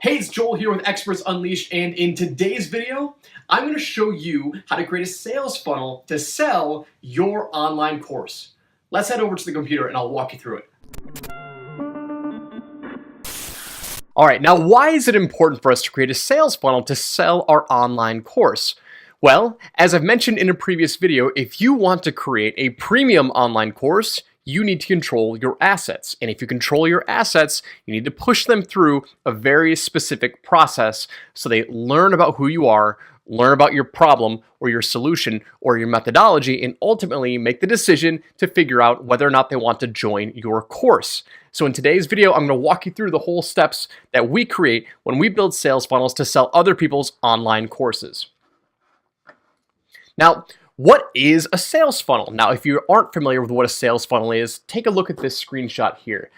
Hey, it's Joel here with Experts Unleashed, and in today's video, I'm going to show you how to create a sales funnel to sell your online course. Let's head over to the computer and I'll walk you through it. All right, now why is it important for us to create a sales funnel to sell our online course? Well, as I've mentioned in a previous video, if you want to create a premium online course, you need to control your assets. And if you control your assets, you need to push them through a very specific process so they learn about who you are, learn about your problem or your solution or your methodology, and ultimately make the decision to figure out whether or not they want to join your course. So in today's video, I'm going to walk you through the whole steps that we create when we build sales funnels to sell other people's online courses. Now, what is a sales funnel? Now, if you aren't familiar with what a sales funnel is, take a look at this screenshot here.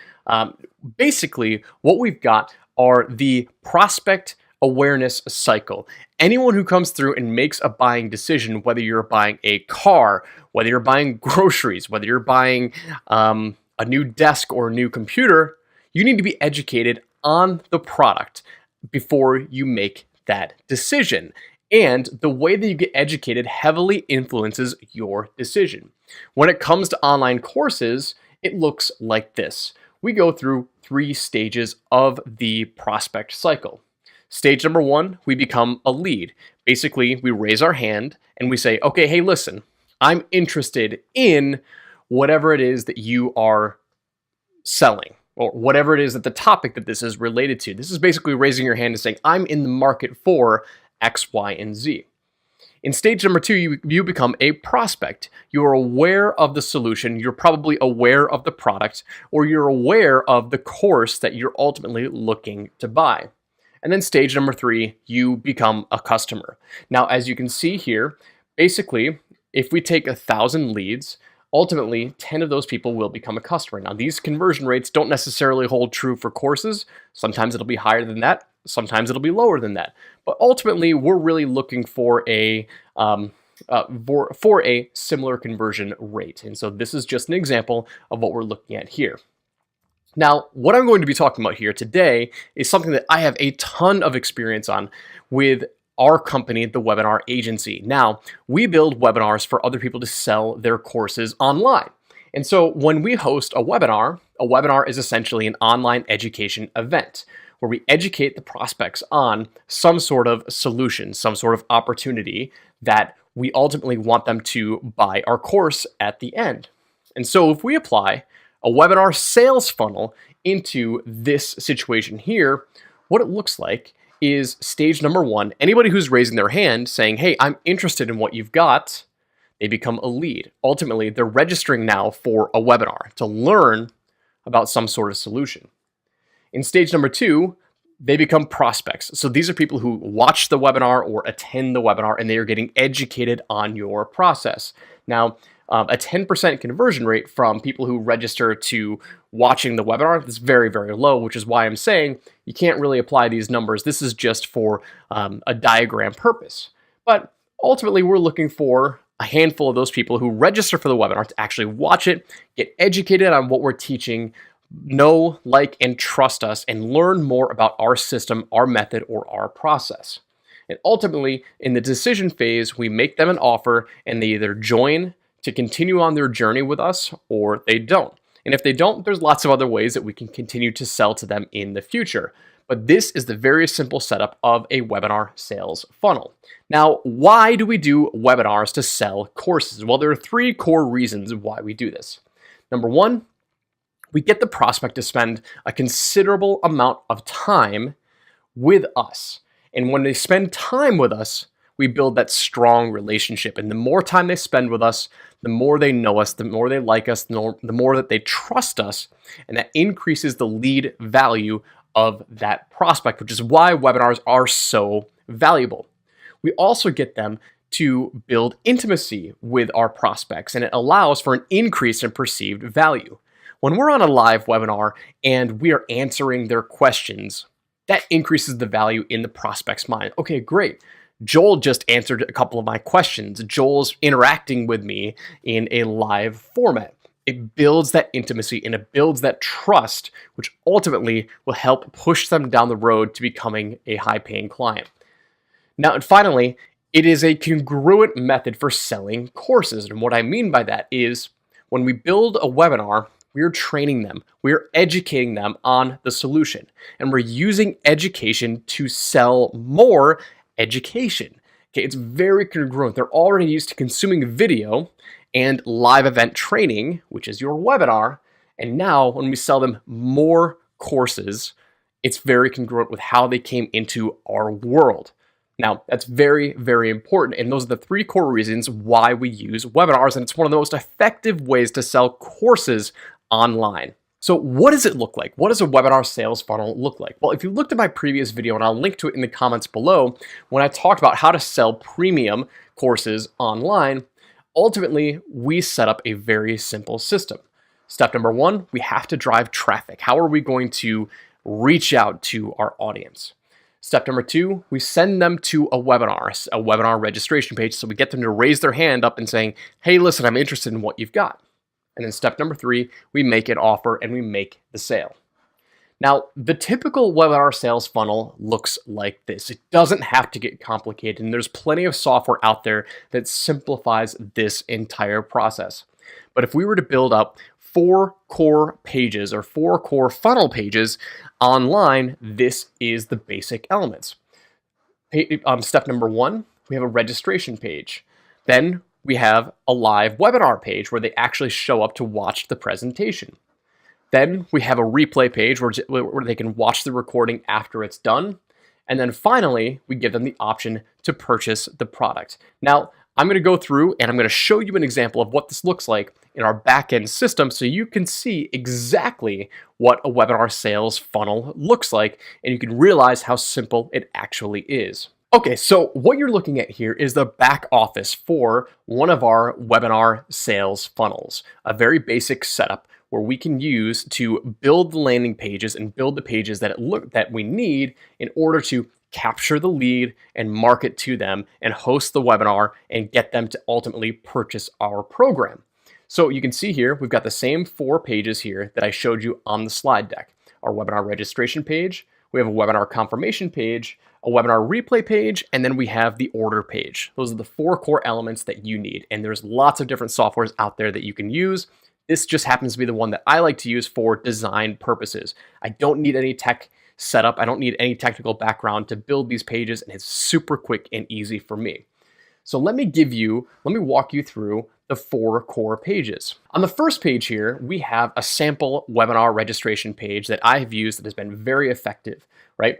Basically, what we've got are the prospect awareness cycle. Anyone who comes through and makes a buying decision, whether you're buying a car, whether you're buying groceries, whether you're buying a new desk or a new computer, you need to be educated on the product before you make that decision. And the way that you get educated heavily influences your decision. When it comes to online courses, it looks like this. We go through 3 stages of the prospect cycle. Stage number 1, we become a lead. Basically, we raise our hand and we say, okay, hey, listen, I'm interested in whatever it is that you are selling, or whatever it is that the topic that this is related to. This is basically raising your hand and saying, I'm in the market for X, Y, and Z. In stage number 2, you become a prospect. You are aware of the solution, you're probably aware of the product, or you're aware of the course that you're ultimately looking to buy. And then stage number 3, you become a customer. Now, as you can see here, basically, if we take 1,000 leads, ultimately 10 of those people will become a customer. Now, these conversion rates don't necessarily hold true for courses. Sometimes it'll be higher than that. Sometimes it'll be lower than that. But ultimately, we're really looking for a similar conversion rate. And so this is just an example of what we're looking at here. Now, what I'm going to be talking about here today is something that I have a ton of experience on with our company, the Weblnar Agency. Now, we build webinars for other people to sell their courses online. And so when we host a webinar is essentially an online education event where we educate the prospects on some sort of solution, some sort of opportunity that we ultimately want them to buy our course at the end. And so if we apply a webinar sales funnel into this situation here, what it looks like is stage number 1, anybody who's raising their hand saying, hey, I'm interested in what you've got, they become a lead. Ultimately, they're registering now for a webinar to learn about some sort of solution. In stage number 2, they become prospects. So these are people who watch the webinar or attend the webinar, and they are getting educated on your process. Now, a 10% conversion rate from people who register to watching the webinar is very, very low, which is why I'm saying you can't really apply these numbers. This is just for a diagram purpose. But ultimately, we're looking for a handful of those people who register for the webinar to actually watch it, get educated on what we're teaching, know, like, and trust us, and learn more about our system, our method, or our process. And ultimately, in the decision phase, we make them an offer, and they either join to continue on their journey with us, or they don't. And if they don't, there's lots of other ways that we can continue to sell to them in the future. But this is the very simple setup of a webinar sales funnel. Now, why do we do webinars to sell courses? Well, there are 3 core reasons why we do this. Number 1, we get the prospect to spend a considerable amount of time with us. And when they spend time with us, we build that strong relationship. And the more time they spend with us, the more they know us, the more they like us, the more that they trust us. And that increases the lead value of that prospect, which is why webinars are so valuable. We also get them to build intimacy with our prospects, and it allows for an increase in perceived value. When we're on a live webinar and we are answering their questions, that increases the value in the prospect's mind. Okay, great. Joel just answered a couple of my questions. Joel's interacting with me in a live format. it builds that intimacy and it builds that trust, which ultimately will help push them down the road to becoming a high-paying client. Now, and finally, it is a congruent method for selling courses. And what I mean by that is when we build a webinar, we're training them, we're educating them on the solution, and we're using education to sell more education. Okay, it's very congruent. They're already used to consuming video and live event training, which is your webinar. And now when we sell them more courses, it's very congruent with how they came into our world. Now, that's very, very important. And those are the three core reasons why we use webinars. And it's one of the most effective ways to sell courses online. So what does it look like? What does a webinar sales funnel look like? Well, if you looked at my previous video, and I'll link to it in the comments below, when I talked about how to sell premium courses online, ultimately, we set up a very simple system. Step number one, we have to drive traffic. How are we going to reach out to our audience? Step number two, we send them to a webinar registration page. So we get them to raise their hand up and saying, hey, listen, I'm interested in what you've got. And then step number three, we make an offer and we make the sale. Now, the typical webinar sales funnel looks like this. It doesn't have to get complicated, and there's plenty of software out there that simplifies this entire process. But if we were to build up 4 core pages or 4 core funnel pages online, this is the basic elements. Step number one, we have a registration page. Then we have a live webinar page where they actually show up to watch the presentation. Then we have a replay page where they can watch the recording after it's done. And then finally, we give them the option to purchase the product. Now, I'm going to go through and I'm going to show you an example of what this looks like in our back-end system so you can see exactly what a webinar sales funnel looks like, and you can realize how simple it actually is. Okay, so what you're looking at here is the back office for one of our webinar sales funnels, a very basic setup where we can use to build the landing pages and build the pages that we need in order to capture the lead and market to them and host the webinar and get them to ultimately purchase our program. So you can see here, we've got the same 4 pages here that I showed you on the slide deck. Our webinar registration page, we have a webinar confirmation page, a webinar replay page, and then we have the order page. Those are the 4 core elements that you need. And there's lots of different softwares out there that you can use. This just happens to be the one that I like to use for design purposes. I don't need any tech setup. I don't need any technical background to build these pages, and it's super quick and easy for me. So let me walk you through the 4 core pages. On the first page here, we have a sample webinar registration page that I have used that has been very effective, right?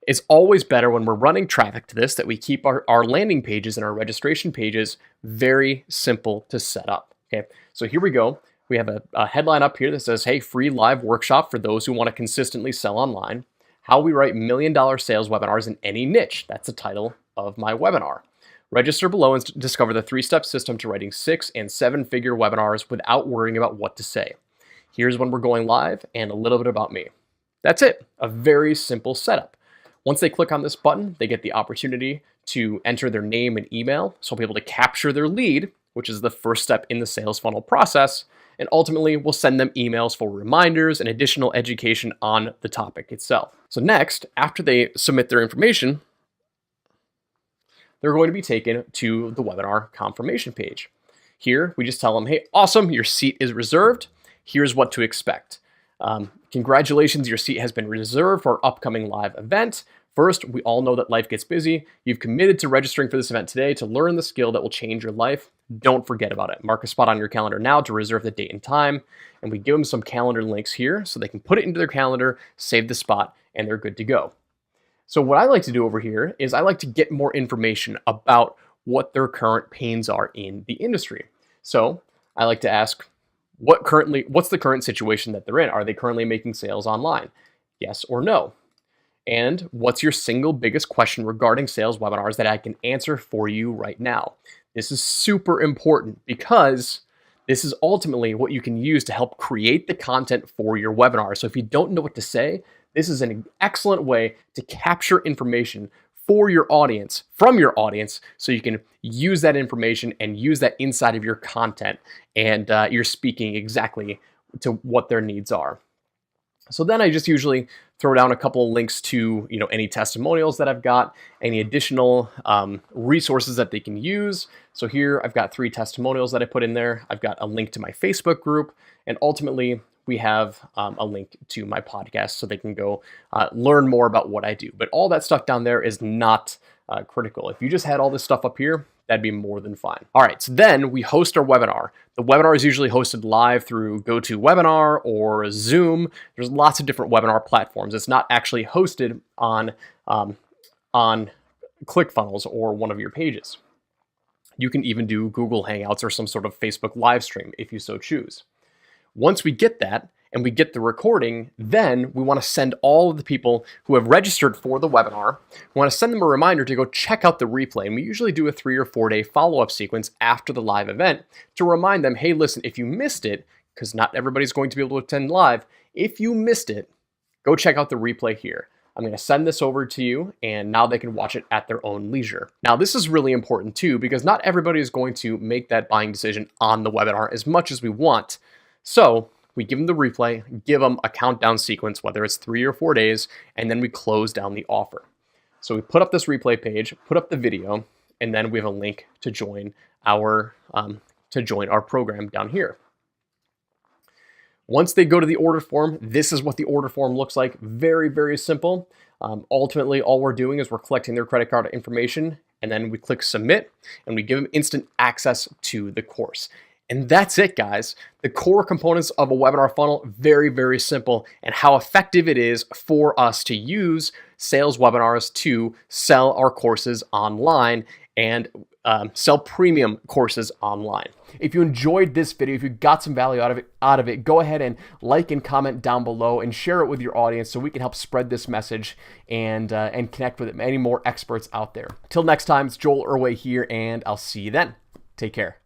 It's always better when we're running traffic to this that we keep our landing pages and our registration pages very simple to set up, okay? So here we go. We have a headline up here that says, hey, free live workshop for those who want to consistently sell online. How we write $1 million sales webinars in any niche. That's the title of my webinar. Register below and discover the 3-step system to writing 6- and 7-figure webinars without worrying about what to say. Here's when we're going live and a little bit about me. That's it. A very simple setup. Once they click on this button, they get the opportunity to enter their name and email. So I'll be able to capture their lead, which is the first step in the sales funnel process. And ultimately, we'll send them emails for reminders and additional education on the topic itself. So next, after they submit their information, they're going to be taken to the webinar confirmation page. Here, we just tell them, hey, awesome, your seat is reserved. Here's what to expect. Congratulations, your seat has been reserved for our upcoming live event. First, we all know that life gets busy. You've committed to registering for this event today to learn the skill that will change your life. Don't forget about it. Mark a spot on your calendar now to reserve the date and time. And we give them some calendar links here so they can put it into their calendar, save the spot, and they're good to go. So what I like to do over here is I like to get more information about what their current pains are in the industry. So I like to ask, what's the current situation that they're in? Are they currently making sales online? Yes or no? And what's your single biggest question regarding sales webinars that I can answer for you right now? This is super important because this is ultimately what you can use to help create the content for your webinar. So if you don't know what to say, this is an excellent way to capture information for your audience, from your audience, so you can use that information and use that inside of your content, and you're speaking exactly to what their needs are. So then I just usually throw down a couple of links to, any testimonials that I've got, any additional resources that they can use. So here I've got 3 testimonials that I put in there. I've got a link to my Facebook group, and ultimately we have a link to my podcast so they can go learn more about what I do. But all that stuff down there is not critical. If you just had all this stuff up here, that'd be more than fine. All right, so then we host our webinar. The webinar is usually hosted live through GoToWebinar or Zoom. There's lots of different webinar platforms. It's not actually hosted on ClickFunnels or one of your pages. You can even do Google Hangouts or some sort of Facebook live stream if you so choose. Once we get that, and we get the recording, then we want to send all of the people who have registered for the webinar, we want to send them a reminder to go check out the replay. And we usually do a 3 or 4 day follow-up sequence after the live event to remind them, hey, listen, if you missed it, because not everybody's going to be able to attend live, if you missed it, go check out the replay here. I'm going to send this over to you, and now they can watch it at their own leisure. Now, this is really important too, because not everybody is going to make that buying decision on the webinar as much as we want. So we give them the replay, give them a countdown sequence, whether it's 3 or 4 days, and then we close down the offer. So we put up this replay page, put up the video, and then we have a link to join our program down here. Once they go to the order form, this is what the order form looks like. Very, very simple. Ultimately, all we're doing is we're collecting their credit card information, and then we click submit, and we give them instant access to the course. And that's it, guys. The core components of a webinar funnel, very, very simple, and how effective it is for us to use sales webinars to sell our courses online and sell premium courses online. If you enjoyed this video, if you got some value out of it, go ahead and like and comment down below and share it with your audience so we can help spread this message and connect with many more experts out there. Till next time, it's Joel Erway here, and I'll see you then. Take care.